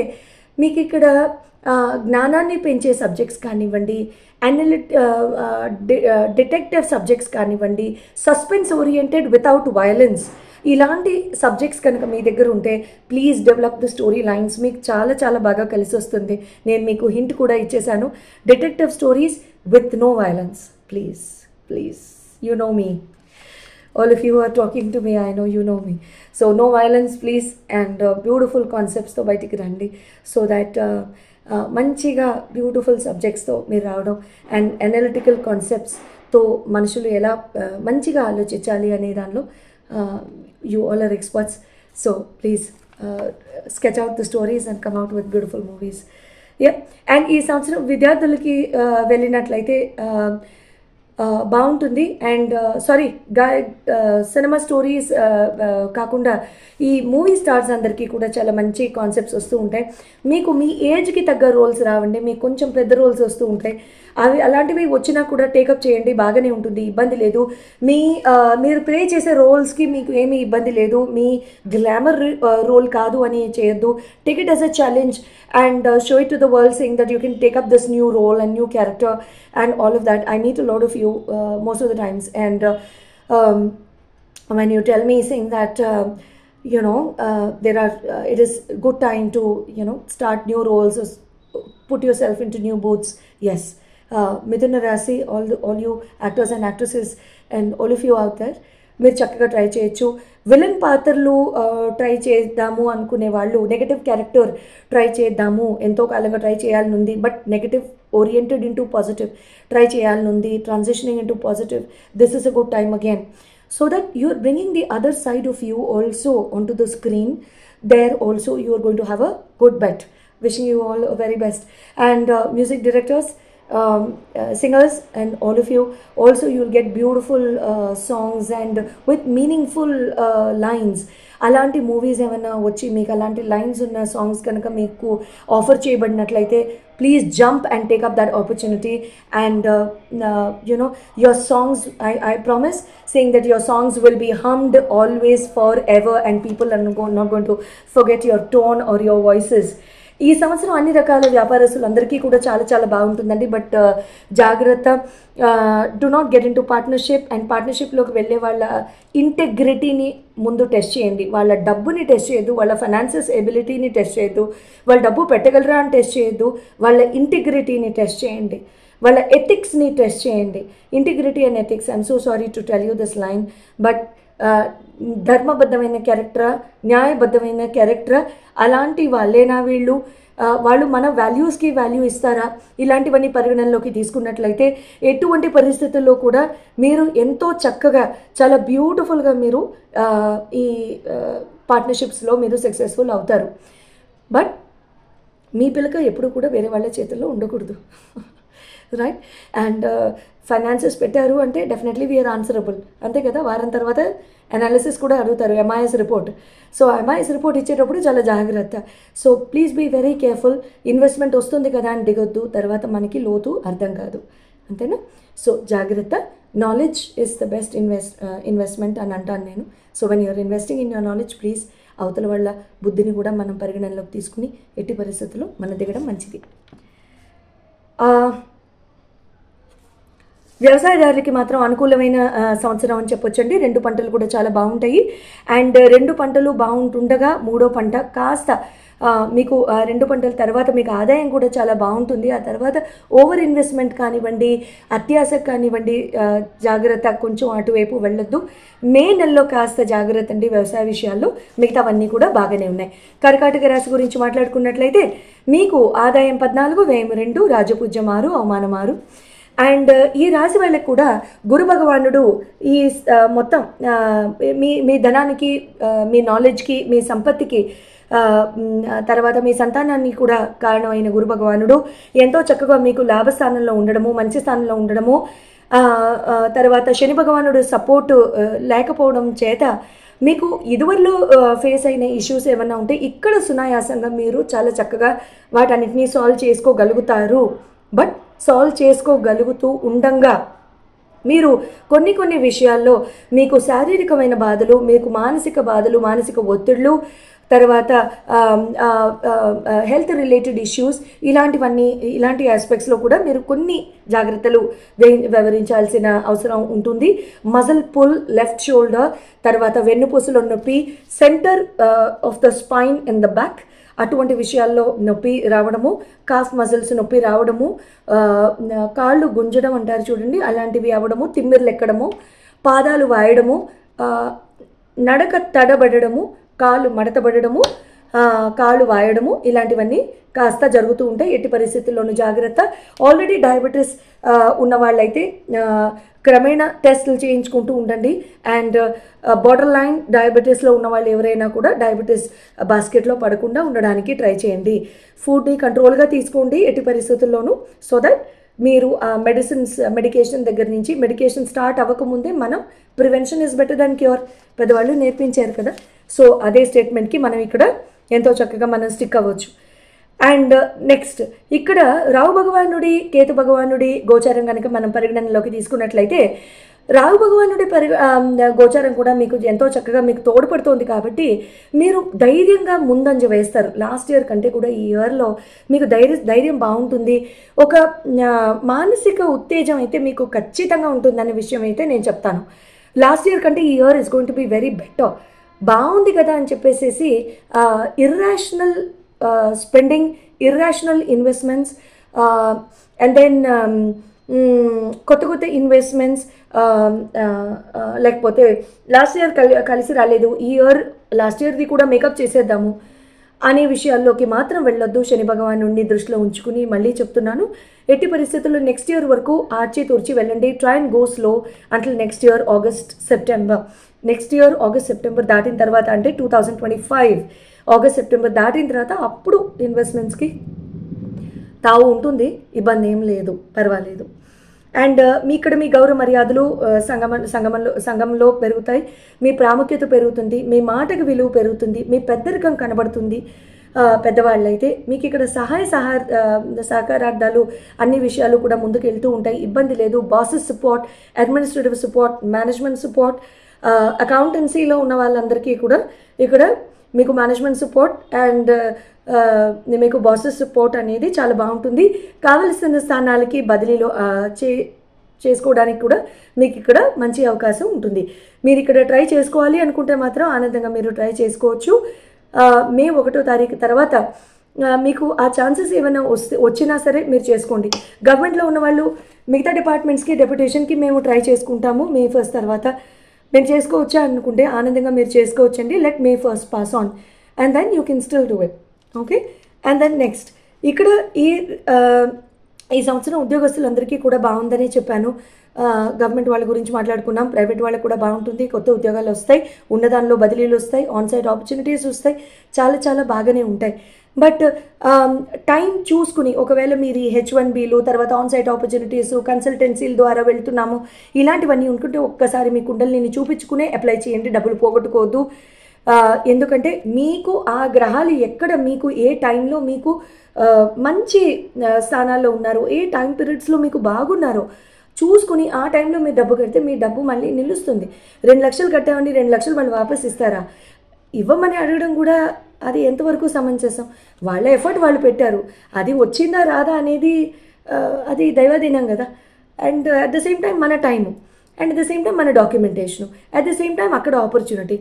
మీకు ఇక్కడ జ్ఞానాన్ని పెంచే సబ్జెక్ట్స్ కానివ్వండి, డిటెక్టివ్ సబ్జెక్ట్స్ కానివ్వండి, సస్పెన్స్ ఓరియంటెడ్ వితౌట్ వయలెన్స్, ఇలాంటి సబ్జెక్ట్స్ కనుక మీ దగ్గర ఉంటే please develop the story lines. మీకు చాలా బాగా కలిసి వస్తుంది. నేను మీకు హింట్ కూడా ఇచ్చేసాను, detective stories with no violence. Please please, you know me, all of you who are talking to me, I know you know me. So no violence please, and beautiful concepts తో బయటికి రండి, so that మంచిగా beautiful సబ్జెక్ట్స్తో మీరు రావడం, and analytical కాన్సెప్ట్స్తో మనుషులు ఎలా మంచిగా ఆలోచించాలి అనే దానిలో you all are experts. So please sketch out the stories and come out with beautiful movies. And ఈ సంవత్సరం విద్యార్థులకి వెళ్ళినట్లయితే బాగుంటుంది. అండ్ సారీ సినిమా స్టోరీస్ కాకుండా ఈ మూవీ స్టార్స్ అందరికీ కూడా చాలా మంచి కాన్సెప్ట్స్ వస్తూ ఉంటాయి. మీకు మీ ఏజ్కి తగ్గ రోల్స్ రావండి, మీకు కొంచెం పెద్ద రోల్స్ వస్తూ ఉంటాయి. అలాంటివి వచ్చినా కూడా టేకప్ చేయండి, బాగానే ఉంటుంది, ఇబ్బంది లేదు. మీరు ప్లే చేసే రోల్స్కి మీకు ఏమీ ఇబ్బంది లేదు. మీ గ్లామర్ రోల్ కాదు అని చేయొద్దు. Take it as a challenge and show it to the world, saying that you can take up this new role and new character and all of that. I meet a lot of you most of the times, and when you tell me saying that there are it is good time to start new roles, put yourself into new booths. Yes, Mithuna Rasi, all you actors and actresses and all of you out there, మీరు చక్కగా try చేయొచ్చు. Villain పాత్రలు try చేద్దాము అనుకునే వాళ్ళు, negative character try చేద్దాము, ఎంతో కాలంగా ట్రై చేయాలని ఉంది, but negative oriented into positive try చేయాలని ఉంది, transitioning into positive, this is a good time again, so that you are bringing the other side of you also on to the screen. There also you are going to have a good bet. Wishing you all a very best. And music directors, singers, and all of you also, you'll get beautiful songs and with meaningful lines. అలాంటి movies ఏమైనా వచ్చి మీకు అలాంటి lines ఉన్న songs కనుక మీకు offer చేయబడినట్లయితే, please jump and take up that opportunity. And your songs, I promise, saying that your songs will be hummed always forever, and people are not going to forget your tone or your voices. ఈ సంవత్సరం అన్ని రకాల వ్యాపారస్తులందరికీ కూడా చాలా చాలా బాగుంటుందండి. But జాగ్రత్త, do not get into partnership. And పార్ట్నర్షిప్లోకి వెళ్ళే వాళ్ళ ఇంటెగ్రిటీని ముందు టెస్ట్ చేయండి. వాళ్ళ డబ్బుని టెస్ట్ చేయొద్దు, వాళ్ళ ఫైనాన్సెస్ ఎబిలిటీని టెస్ట్ చేయొద్దు, వాళ్ళ డబ్బు పెట్టగలరా అని టెస్ట్ చేయొద్దు, వాళ్ళ ఇంటిగ్రిటీని టెస్ట్ చేయండి, వాళ్ళ ఎథిక్స్ని టెస్ట్ చేయండి. Integrity and ethics, I'm so sorry to tell you this line, but ధర్మబద్ధమైన క్యారెక్టరా, న్యాయబద్ధమైన క్యారెక్టరా, అలాంటి వాళ్ళేనా వీళ్ళు, వాళ్ళు మన వాల్యూస్కి వాల్యూ ఇస్తారా, ఇలాంటివన్నీ పరిగణనలోకి తీసుకున్నట్లయితే ఎటువంటి పరిస్థితుల్లో కూడా మీరు ఎంతో చక్కగా చాలా బ్యూటిఫుల్గా మీరు ఈ పార్ట్నర్షిప్స్లో మీరు సక్సెస్ఫుల్ అవుతారు. బట్ మీ పిల్లక ఎప్పుడు కూడా వేరే వాళ్ళ చేతుల్లో ఉండకూడదు, రైట్? అండ్ ఫైనాన్సెస్ పెట్టారు అంటే డెఫినెట్లీ వీఆర్ ఆన్సరబుల్, అంతే కదా. వారం తర్వాత అనాలిసిస్ కూడా అడుగుతారు, MIS report. So MIS report ఇచ్చేటప్పుడు చాలా జాగ్రత్త. So please be very careful. Investment వస్తుంది కదా అని దిగొద్దు, తర్వాత మనకి లోతు అర్థం కాదు, అంతేనా? సో జాగ్రత్త. Knowledge is the best investment అని అంటాను నేను. So when you're investing in your knowledge, please అవతల వాళ్ళ బుద్ధిని కూడా మనం పరిగణనలోకి తీసుకుని ఎట్టి పరిస్థితుల్లో మనం దిగడం మంచిది. వ్యవసాయదారులకి మాత్రం అనుకూలమైన సంవత్సరం అని చెప్పొచ్చండి. 2 పంటలు కూడా చాలా బాగుంటాయి. అండ్ 2 పంటలు బాగుంటుండగా 3వ పంట కాస్త మీకు 2 పంటల తర్వాత మీకు ఆదాయం కూడా చాలా బాగుంటుంది. ఆ తర్వాత ఓవర్ ఇన్వెస్ట్మెంట్ కానివ్వండి, అత్యాశకు కానివ్వండి, జాగ్రత్త, కొంచెం అటువైపు వెళ్ళొద్దు. మే నెలలో కాస్త జాగ్రత్త అండి వ్యవసాయ విషయాల్లో, మిగతావన్నీ కూడా బాగానే ఉన్నాయి. కర్కాటక రాశి గురించి మాట్లాడుకున్నట్లయితే మీకు ఆదాయం 14, వ్యయం 2, రాజపూజ్యం 6, అవమానం 6. అండ్ ఈ రాశి వాళ్ళకి కూడా గురు భగవానుడు ఈ మొత్తం మీ ధనానికి, మీ నాలెడ్జ్కి, మీ సంపత్తికి, తర్వాత మీ సంతానాన్ని కూడా కారణమైన గురు భగవానుడు ఎంతో చక్కగా మీకు లాభస్థానంలో ఉండడము, మంచి స్థానంలో ఉండడము, తర్వాత శని భగవానుడు సపోర్టు లేకపోవడం చేత మీకు ఇదివరలో ఫేస్ అయిన ఇష్యూస్ ఏమన్నా ఉంటే ఇక్కడ సునాయాసంగా మీరు చాలా చక్కగా వాటన్నిటినీ సాల్వ్ చేసుకోగలుగుతారు. బట్ సాల్వ్ చేసుకోగలుగుతూ ఉండంగా మీరు కొన్ని విషయాల్లో మీకు శారీరకమైన బాధలు, మీకు మానసిక బాధలు, మానసిక ఒత్తిళ్ళు, తర్వాత హెల్త్ రిలేటెడ్ ఇష్యూస్, ఇలాంటి ఆస్పెక్ట్స్లో కూడా మీరు కొన్ని జాగ్రత్తలు వివరించాల్సిన అవసరం ఉంటుంది. మజిల్ పుల్, లెఫ్ట్ షోల్డర్, తర్వాత వెన్నుపూసలో నొప్పి, centre of the spine in the back, అటువంటి విషయాల్లో నొప్పి రావడము, కాఫ్ మజిల్స్ నొప్పి రావడము, కాళ్ళు గుంజడం అంటారు చూడండి, అలాంటివి అవ్వడము, తిమ్మిర్లు ఎక్కడము, పాదాలు వాయడము, నడక తడబడము, కాళ్ళు మడతబడము, కాళ్ళు వాయడము, ఇలాంటివన్నీ కాస్త జరుగుతూ ఉంటాయి. ఎట్టి పరిస్థితుల్లోనూ జాగ్రత్త. ఆల్రెడీ డయాబెటీస్ ఉన్న వాళ్ళైతే క్రమేణా టెస్టులు చేయించుకుంటూ ఉండండి. అండ్ బార్డర్ లైన్ డయాబెటీస్లో ఉన్న వాళ్ళు ఎవరైనా కూడా డయాబెటీస్ బాస్కెట్లో పడకుండా ఉండడానికి ట్రై చేయండి. ఫుడ్ని కంట్రోల్గా తీసుకోండి ఎట్టి పరిస్థితుల్లోనూ, సో దట్ మీరు ఆ మెడికేషన్ దగ్గర నుంచి మెడికేషన్ స్టార్ట్ అవ్వకముందే మనం prevention is better than cure పెద్దవాళ్ళు నేర్పించారు కదా. సో అదే స్టేట్మెంట్కి మనం ఇక్కడ ఎంతో చక్కగా మనం స్టిక్ అవ్వచ్చు. అండ్ నెక్స్ట్ ఇక్కడ రాహు భగవానుడి కేతు భగవానుడి గోచారం కనుక మనం పరిగణనలోకి తీసుకున్నట్లయితే రాహు భగవానుడి గోచారం కూడా మీకు ఎంతో చక్కగా మీకు తోడ్పడుతోంది కాబట్టి మీరు ధైర్యంగా ముందంజ వేస్తారు. లాస్ట్ ఇయర్ కంటే కూడా ఈ ఇయర్లో మీకు ధైర్యం బాగుంటుంది. ఒక మానసిక ఉత్తేజం అయితే మీకు ఖచ్చితంగా ఉంటుందనే విషయం అయితే నేను చెప్తాను. లాస్ట్ ఇయర్ కంటే ఈ year is going to be very better. బాగుంది కదా అని చెప్పేసి irrational spending, irrational investments, and then కొత్త ఇన్వెస్ట్మెంట్స్, లేకపోతే లాస్ట్ ఇయర్ కలిసి రాలేదు, ఈ ఇయర్ లాస్ట్ ఇయర్ది కూడా మేకప్ చేసేద్దాము అనే విషయాల్లోకి మాత్రం వెళ్ళొద్దు. శని భగవాన్ నుండి దృష్టిలో ఉంచుకుని మళ్ళీ చెప్తున్నాను, ఎట్టి పరిస్థితుల్లో నెక్స్ట్ ఇయర్ వరకు ఆర్చి తూర్చి వెళ్ళండి. Try and go slow until next year August September దాటిన తర్వాత, అంటే 2025 ఆగస్ట్ సెప్టెంబర్ దాటిన తర్వాత అప్పుడు ఇన్వెస్ట్మెంట్స్కి తావు ఉంటుంది, ఇబ్బంది ఏం లేదు, పర్వాలేదు. అండ్ ఇక్కడ మీ గౌరవ మర్యాదలు సంఘంలో పెరుగుతాయి, మీ ప్రాముఖ్యత పెరుగుతుంది, మీ మాటకు విలువ పెరుగుతుంది, మీ పెద్దరికం కనబడుతుంది. పెద్దవాళ్ళైతే మీకు ఇక్కడ సహకారార్థాలు అన్ని విషయాలు కూడా ముందుకు వెళ్తూ ఉంటాయి, ఇబ్బంది లేదు. Bosses support, administrative support, management support, అకౌంటెన్సీలో ఉన్న వాళ్ళందరికీ కూడా ఇక్కడ మీకు మేనేజ్మెంట్ సపోర్ట్ అండ్ మీకు బాసెస్ సపోర్ట్ అనేది చాలా బాగుంటుంది. కావలసిన స్థానాలకి బదిలీలో చేసుకోవడానికి కూడా మీకు ఇక్కడ మంచి అవకాశం ఉంటుంది. మీరు ఇక్కడ ట్రై చేసుకోవాలి అనుకుంటే మాత్రం ఆనందంగా మీరు ట్రై చేసుకోవచ్చు. మే 1వ తారీఖు తర్వాత మీకు ఆ ఛాన్సెస్ ఏమైనా వచ్చినా సరే మీరు చేసుకోండి. గవర్నమెంట్లో ఉన్న వాళ్ళు మిగతా డిపార్ట్మెంట్స్కి డెప్యుటేషన్కి మేము ట్రై చేసుకుంటాము మే 1 తర్వాత, నేను చేసుకోవచ్చా అనుకుంటే ఆనందంగా మీరు చేసుకోవచ్చండి. Let May 1 pass on and then you can still do it. Okay. And then next ఇక్కడ ఈ సంవత్సరం ఉద్యోగస్తులందరికీ కూడా బాగుందని చెప్పాను. గవర్నమెంట్ వాళ్ళ గురించి మాట్లాడుకున్నాం, ప్రైవేట్ వాళ్ళకు కూడా బాగుంటుంది, కొత్త ఉద్యోగాలు వస్తాయి, ఉన్నదానిలో బదిలీలు వస్తాయి, ఆన్సైట్ ఆపర్చునిటీస్ వస్తాయి, చాలా చాలా బాగానే ఉంటాయి. బట్ టైం చూసుకుని ఒకవేళ మీరు H1Bలు తర్వాత ఆన్సైట్ ఆపర్చునిటీస్ కన్సల్టెన్సీల ద్వారా వెళ్తున్నాము ఇలాంటివన్నీ అనుకుంటే ఒక్కసారి మీ కుండలిని చూపించుకునే అప్లై చేయండి, డబ్బులు పోగొట్టుకోవద్దు. ఎందుకంటే మీకు ఆ గ్రహాలు ఎక్కడ మీకు ఏ టైంలో మీకు మంచి స్థానాల్లో ఉన్నారో, ఏ టైం పీరియడ్స్లో మీకు బాగున్నారో చూసుకుని ఆ టైంలో మీరు డబ్బు కడితే మీ డబ్బు మళ్ళీ నిలుస్తుంది. 2 లక్షలు కట్టామండి, 2 లక్షలు మళ్ళీ వాపస్ ఇస్తారా? ఇవ్వమని అడగడం కూడా అది ఎంతవరకు సమంజసం? వాళ్ళ ఎఫర్ట్ వాళ్ళు పెట్టారు, అది వచ్చిందా రాదా అనేది అది దైవాధీనం కదా. And at the same time మన time, and at the same time మన documentation, at the same time అక్కడ ఆపర్చునిటీ,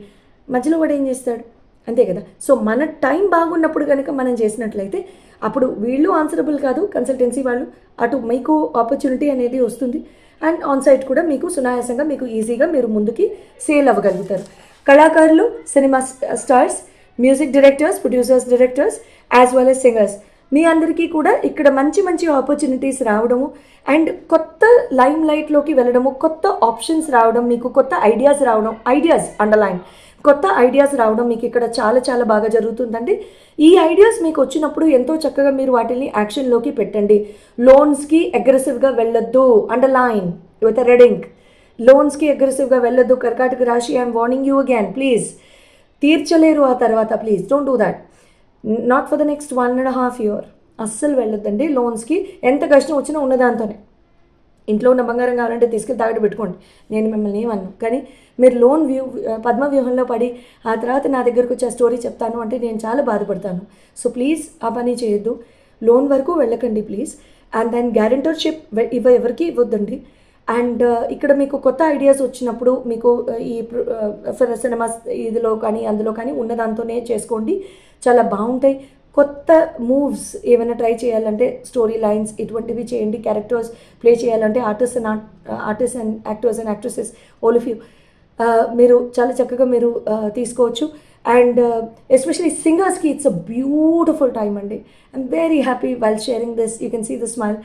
మధ్యలో వాడు ఏం చేస్తాడు? అంతే కదా. సో మన టైం బాగున్నప్పుడు కనుక మనం చేసినట్లయితే అప్పుడు వీళ్ళు ఆన్సరబుల్ కాదు, కన్సల్టెన్సీ వాళ్ళు, అటు మీకు ఆపర్చునిటీ అనేది వస్తుంది అండ్ ఆన్సైట్ కూడా మీకు సునాయాసంగా మీకు ఈజీగా మీరు ముందుకి సేల్ అవ్వగలుగుతారు. కళాకారులు, cinema stars, music directors, producers, directors as well as singers, మీ అందరికీ కూడా ఇక్కడ మంచి మంచి ఆపర్చునిటీస్ రావడము అండ్ కొత్త లైమ్ లైట్లోకి వెళ్ళడము, కొత్త ఆప్షన్స్ రావడం, మీకు కొత్త ఐడియాస్ రావడం, ఐడియాస్ అండర్లైన్, కొత్త ఐడియాస్ రావడం మీకు ఇక్కడ చాలా చాలా బాగా జరుగుతుందండి. ఈ ఐడియాస్ మీకు వచ్చినప్పుడు ఎంతో చక్కగా మీరు వాటిని యాక్షన్లోకి పెట్టండి. లోన్స్కి అగ్రెసివ్గా వెళ్ళొద్దు, అండర్లైన్ విత్ రెడ్ ఇంక్. లోన్స్కి అగ్రెసివ్గా వెళ్ళొద్దు. కర్కాటక రాశి, I'm warning you again, please. తీర్చలేరు ఆ తర్వాత, please don't do that. Not for the next 1.5 year అస్సలు వెళ్ళొద్దండి లోన్స్కి. ఎంత కష్టం వచ్చినా ఉన్నదాంతోనే. ఇంట్లో ఉన్న బంగారం కావాలంటే తీసుకెళ్ళి తాగట్టు పెట్టుకోండి, నేను మిమ్మల్ని ఏమన్నాను. కానీ మీరు లోన్ పద్మ వ్యూహంలో పడి ఆ తర్వాత నా దగ్గరకు వచ్చి ఆ స్టోరీ చెప్తాను అంటే నేను చాలా బాధపడతాను. సో ప్లీజ్ ఆ పని చేయొద్దు, లోన్ వరకు వెళ్ళకండి ప్లీజ్. అండ్ దెన్ గ్యారెంటర్షిప్ ఎవరికి ఇవ్వద్దండి. అండ్ ఇక్కడ మీకు కొత్త ఐడియాస్ వచ్చినప్పుడు మీకు ఈ సినిమా ఇదిలో కానీ అందులో కానీ ఉన్నదాంతోనే చేసుకోండి, చాలా బాగుంటాయి. కొత్త మూవ్స్ ఏమైనా ట్రై చేయాలంటే స్టోరీ లైన్స్ ఇటువంటివి చేయండి. క్యారెక్టర్స్ ప్లే చేయాలంటే artist and actors and actresses all of you మీరు చాలా చక్కగా మీరు తీసుకోవచ్చు. అండ్ ఎస్పెషలీ సింగర్స్కి ఇట్స్ అ బ్యూటిఫుల్ టైమ్ అండి. I'm very happy while sharing this. You can see the smile.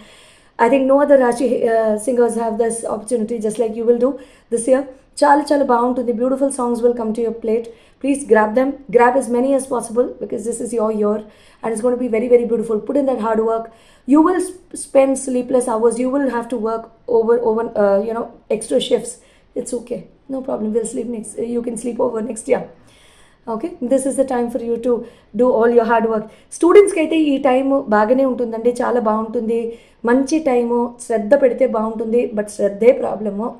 I think no other Rashi singers have this opportunity just like you will do this year. Chala బాగుంటుంది. Beautiful songs will come to your plate. Please grab them. Grab as many as possible because this is your year and it's going to be very, very beautiful. Put in that hard work. You will spend sleepless hours. You will have to work over extra shifts. It's okay. No problem. We'll sleep next. You can sleep over next year. Okay, this is the time for you to do all your hard work. స్టూడెంట్స్కి అయితే ఈ time బాగానే ఉంటుందండి, చాలా బాగుంటుంది. మంచి time, శ్రద్ధ పెడితే బాగుంటుంది. But శ్రద్ధే problem.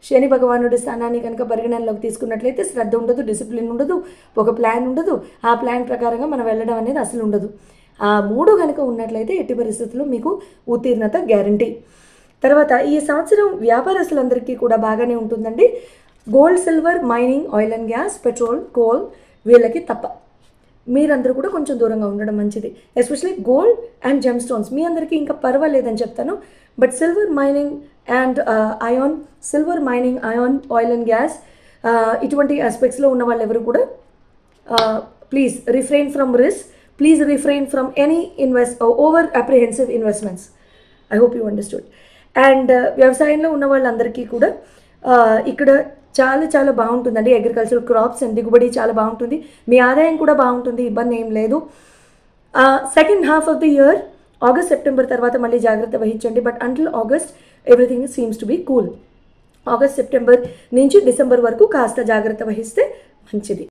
శని భగవానుడి స్థానాన్ని కనుక పరిగణనలోకి తీసుకున్నట్లయితే శ్రద్ధ ఉండదు, డిసిప్లిన్ ఉండదు, ఒక ప్లాన్ ఉండదు. ఆ ప్లాన్ ప్రకారంగా మనం వెళ్ళడం అనేది అసలు ఉండదు. ఆ మూడు కనుక ఉన్నట్లయితే ఎట్టి పరిస్థితుల్లో మీకు ఉత్తీర్ణత గ్యారంటీ. తర్వాత ఈ సంవత్సరం వ్యాపారస్తులందరికీ కూడా బాగానే ఉంటుందండి. Gold, silver, mining, oil and gas, petrol, coal వీళ్ళకి తప్ప మీరందరూ కూడా కొంచెం దూరంగా ఉండడం మంచిది. Especially gold and gem stones మీ అందరికీ ఇంకా పర్వాలేదని చెప్తాను. But silver mining and iron, oil and gas ఇటువంటి ఆస్పెక్ట్స్లో ఉన్న వాళ్ళు ఎవరు కూడా please refrain from risk. Please refrain from any over apprehensive investments. I hope you understood. And వ్యవసాయంలో ఉన్న వాళ్ళందరికీ కూడా ఇక్కడ చాలా బాగుంటుందండి. అగ్రికల్చర్ క్రాప్స్ అండ్ దిగుబడి చాలా బాగుంటుంది. మీ ఆదాయం కూడా బాగుంటుంది, ఇబ్బంది ఏం లేదు. Second half of the year August, September తర్వాత మళ్ళీ జాగ్రత్త వహించండి. But until August everything seems to be cool. August, September నుంచి డిసెంబర్ వరకు కాస్త జాగ్రత్త వహిస్తే మంచిది.